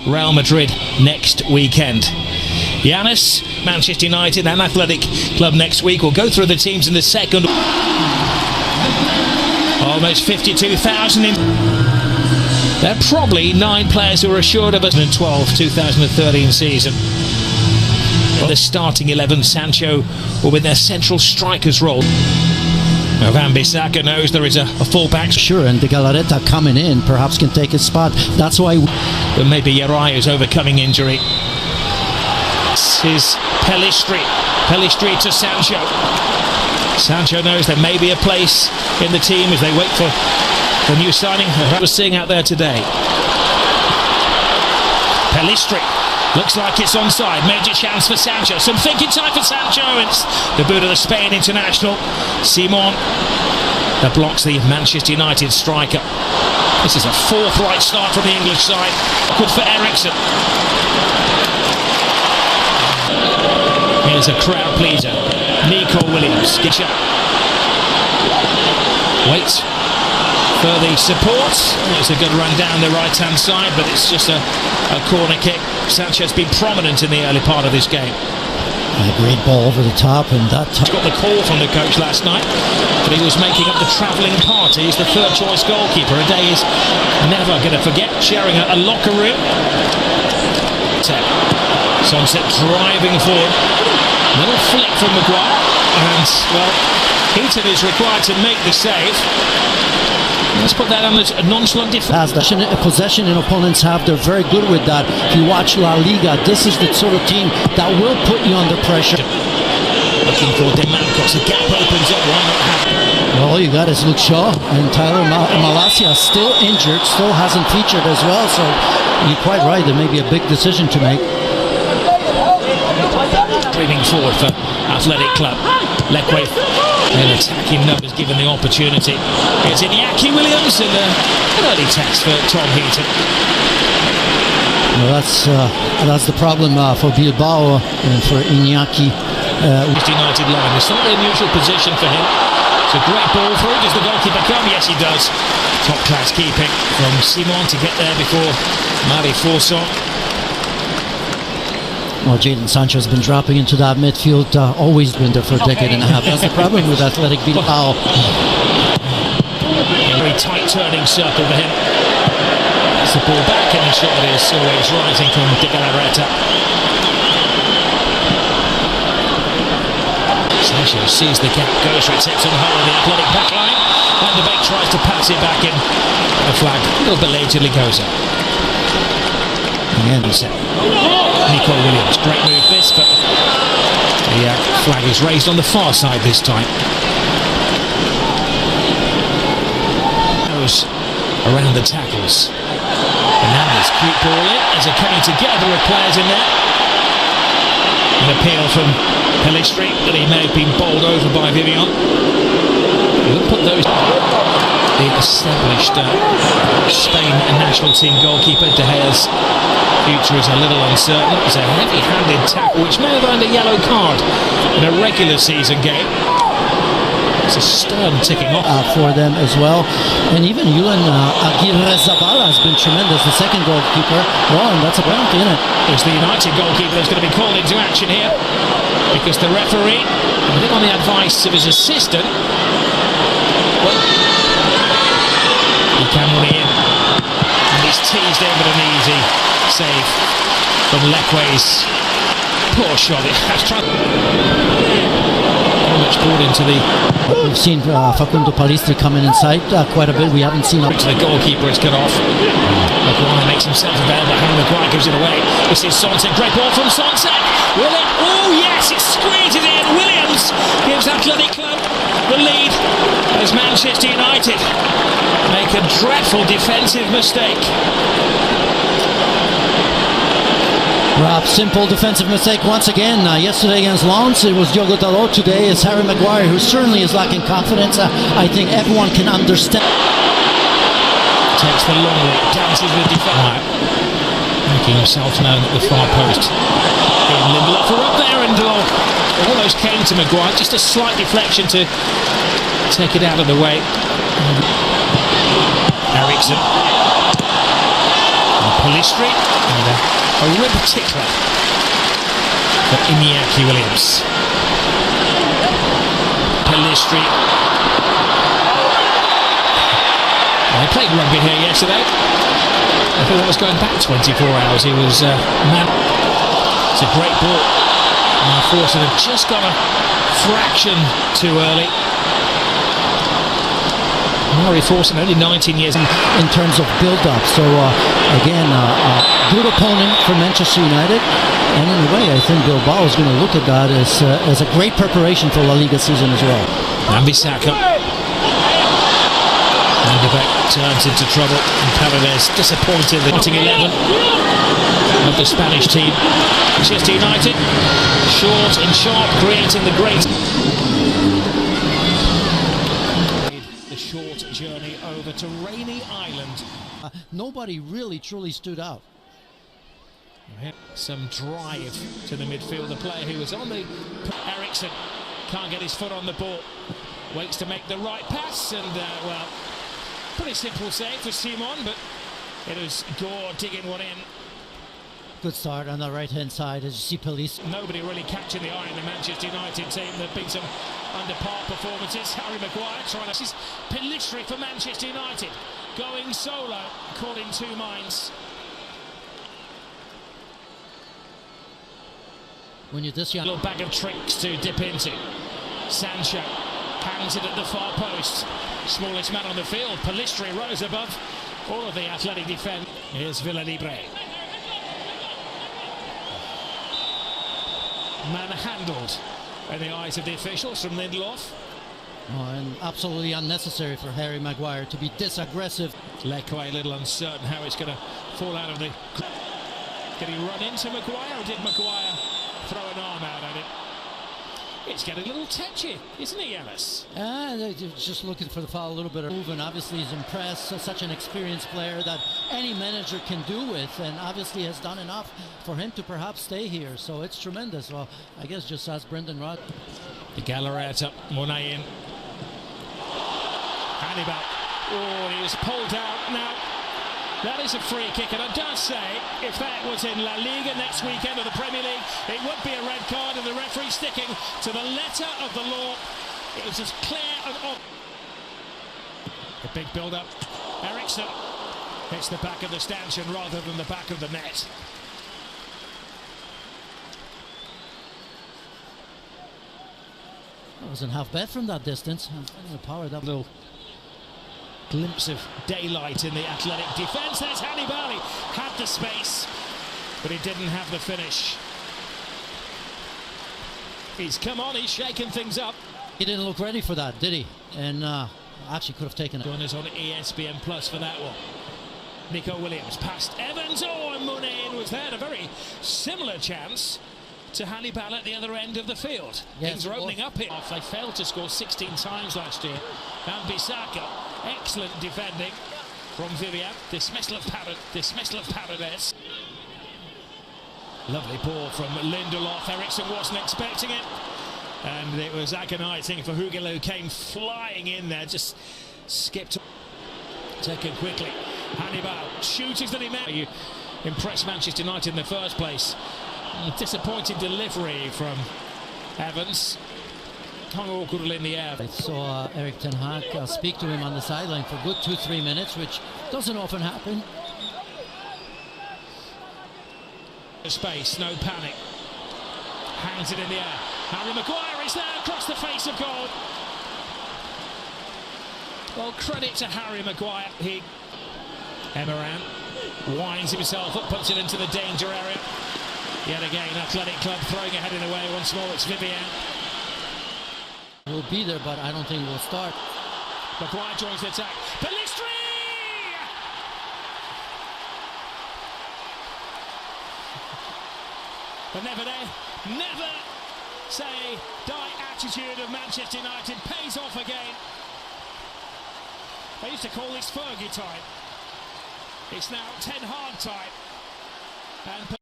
Real Madrid next weekend. Giannis, Manchester United and Athletic Club next week. We'll go through the teams in the second. Almost 52,000 in. There are probably 9 players who are assured of us in the 2012-2013 season. The starting 11, Sancho will be their central striker's role. Now Wan-Bissaka knows there is a fullback. Sure, and De Galarreta coming in perhaps can take his spot. That's why. But maybe Uriah is overcoming injury. This is Pelistri to Sancho. Sancho knows there may be a place in the team as they wait for the new signing that we're seeing out there today. Pelistri. Looks like it's onside. Major chance for Sancho. Some thinking time for Sancho. It's the boot of the Spain international. Simon that blocks the Manchester United striker. This is a 4th right start from the English side. Good for Eriksen. Here's a crowd pleaser. Nico Williams. Get up. Waits for the support. It's a good run down the right hand side, but it's just a corner kick. Sanchez been prominent in the early part of this game. A great ball over the top, and that got the call from the coach last night, but he was making up the travelling party. He's the 3rd choice goalkeeper. A day is never going to forget, sharing a locker room. Sunset driving forward. Little flick from Maguire, and well, Heaton is required to make the save. Let's put that on a nonchalant defense. Possession in opponents have, they're very good with that. If you watch La Liga, this is the sort of team that will put you under pressure. Looking for Demancos, the gap opens up. Why not have? Well, all you got is Luke Shaw, and Tyler Malacia still injured, still hasn't featured as well, so you're quite right, there may be a big decision to make. Streaming forward for Athletic Club. Leque in attacking numbers given the opportunity. Here's Iñaki Williams and an early test for Tom Heaton. Well, that's the problem for Bilbao and for Iñaki. United line. It's not an unusual position for him. It's a great ball through. Does the goalkeeper come? Yes, he does. Top class keeping from Simon to get there before Mari Forson. Well, Jadon Sancho has been dropping into that midfield, always been there for a decade and a half. That's the problem with Athletic Bilbao. Very tight turning circle for him. It's the ball back, and the shot is always rising from De Galarreta. Sancho sees the gap, goes for it, sets on the whole of the Athletic back line. Van de Beek tries to pass it back in. The flag a little belatedly goes up. Again, Nico Williams, great move this, but the flag is raised on the far side this time. Goes around the tackles. Bananas, cute ball in as they're coming together with players in there. An appeal from Pelistri that he may have been bowled over by Vivian. We'll put those. The established Spain national team goalkeeper De Gea's future is a little uncertain. It's a heavy-handed tackle which may have earned a yellow card in a regular season game. It's a stern ticking off for them as well. And even Julen Aguirre-Zabala has been tremendous, the second goalkeeper. Well, and that's a penalty, isn't it? It's the United goalkeeper that's going to be called into action here, because the referee, I think on the advice of his assistant, well, he can run in, and he's teased in with an easy save from Leque's poor shot. It has tried very much brought into the. We've seen Facundo Palistri coming inside quite a bit. We haven't seen to the goalkeeper. It's cut off. Maguire makes himself available. Harry Maguire gives it away. This is Sonset. Great ball from Sonset. Will it? Oh yes, it squeezes in. Williams gives Athletic Club the lead as Manchester United make a dreadful defensive mistake. Rob, simple defensive mistake once again. Yesterday against Lens, it was Diogo Dalot. Today is Harry Maguire, who certainly is lacking confidence. I think everyone can understand. Takes the long way, dances with defence. Making himself known at the far post. Lindelof are up there, and almost came to Maguire. Just a slight deflection to take it out of the way. Eriksen. Pelistri, and a rib tickler for Iñaki Williams. Pelistri. He played rugby here yesterday. I thought that was going back 24 hours. He was man. It's a great ball. And Forster had just got a fraction too early. Murray Forster, only 19 years in terms of build-up. So again, good opponent for Manchester United, and in a way, I think Bilbao is going to look at that as a great preparation for La Liga season as well. Wan-Bissaka. And the back turns into trouble, and Paredes disappointed the starting 11 of the Spanish team. Manchester United, short and sharp, creating the great. Short journey over to Rainy Island. Nobody really truly stood out. Some drive to the midfield. The player who was on the Ericsson can't get his foot on the ball. Waits to make the right pass, and well, pretty simple save for Simon, but it was Gore digging one in. Good start on the right-hand side as you see police. Nobody really catching the eye in the Manchester United team. There have been some under-par performances. Harry Maguire trying to... This is Pelistri for Manchester United. Going solo, caught in two minds. When you're this young... Little bag of tricks to dip into. Sancho hangs it at the far post. Smallest man on the field. Pelistri rose above all of the athletic defence. Here's Villalibre. Manhandled in the eyes of the officials from Lindelof. Oh, and absolutely unnecessary for Harry Maguire to be this aggressive. Lekwe a little uncertain how it's going to fall out of the... Did he run into Maguire, or did Maguire throw an arm out at it? It's getting a little touchy, isn't it, Ellis? They're just looking for the foul, a little bit of move, and obviously he's impressed. So such an experienced player that any manager can do with, and obviously has done enough for him to perhaps stay here. So it's tremendous. Well, I guess just as Brendan Rod. The Gallaretta, Monet in. Hannibal. Oh, he was pulled out. Now, that is a free kick, and I dare say, if that was in La Liga next weekend or the Premier League, it would be a red card, and the referee sticking to the letter of the law. It was as clear and obvious. The big build-up. Ericsson hits the back of the stanchion rather than the back of the net. That wasn't half bad from that distance. Power that little glimpse of daylight in the athletic defence. There's Hannibal. He had the space, but he didn't have the finish. He's come on, he's shaking things up. He didn't look ready for that, did he? And actually could have taken it. Join us on ESPN Plus for that one. Nico Williams past Evans. Oh, and Monet was there. A very similar chance to Hannibal at the other end of the field. Yes, things are opening up here. They failed to score 16 times last year. Wan-Bissaka, excellent defending from Vivian. Dismissal of Paredes. Lovely ball from Lindelof. Ericsson wasn't expecting it, and it was agonising for Hugelo, who came flying in there, just skipped. Taken quickly. Hannibal shooters that he made. You impressed Manchester United in the first place. Disappointing delivery from Evans. Hung awkwardly in the air. I saw Erik ten Hag speak to him on the sideline for a good 2-3 minutes, which doesn't often happen. Space, no panic. Hangs it in the air. Harry Maguire is there across the face of goal. Well, credit to Harry Maguire. Emeran winds himself up, puts it into the danger area. Yet again, Athletic Club throwing a heading away once more. It's Vivian. We'll be there, but I don't think we'll start. Maguire joins the attack. Pelistri! But never say die attitude of Manchester United pays off again. They used to call this Fergie time. It's now Ten Hag time. And